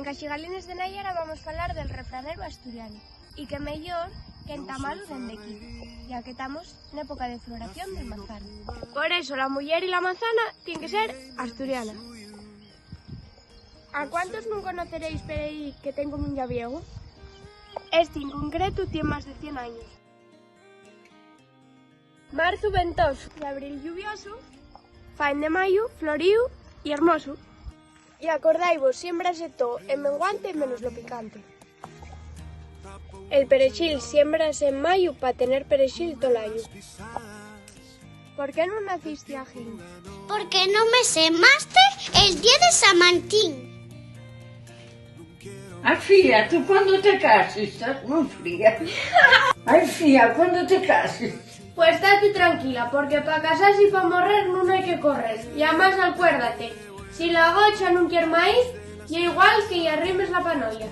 en Caxigalines de Nayara vamos falar del refranero asturiano. E que mellor que entamalo dende aquí, ya que estamos en época de floración del manzano. Por eso la muller y la manzana tienen que ser asturiana. ¿A cuántos non conoceréis por aí que ten como un llaviego? Este en concreto tiene más de 100 años. Marzo ventoso y abril lluvioso, faen de mayo florío y hermoso. Y acordaivos, siémbrase todo en menguante menos lo picante. El perejil siémbrase en mayo para tener perejil todo el año. ¿Por qué no naciste ajín? Porque no me semaste el día de San Martín. Ay, fía, tú cuando te cases estás muy fría. Ay, fía, cuando te cases. Pues estate tranquila, porque para casarse y para morrer no hay que correr. Y además acuérdate, si la gocha no quiere maíz, y igual que y arrimes la panoya.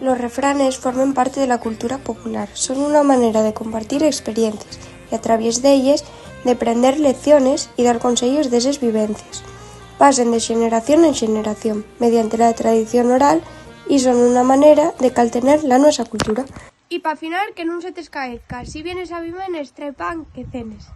Los refranes forman parte de la cultura popular. Son una manera de compartir experiencias y a través de ellas de aprender lecciones y dar consejos de esas vivencias. Pasan de generación en generación mediante la tradición oral y son una manera de caltener la nuestra cultura. Y para final, que no se te escaezca, si vienes a Vimenes, trae pan que cenes.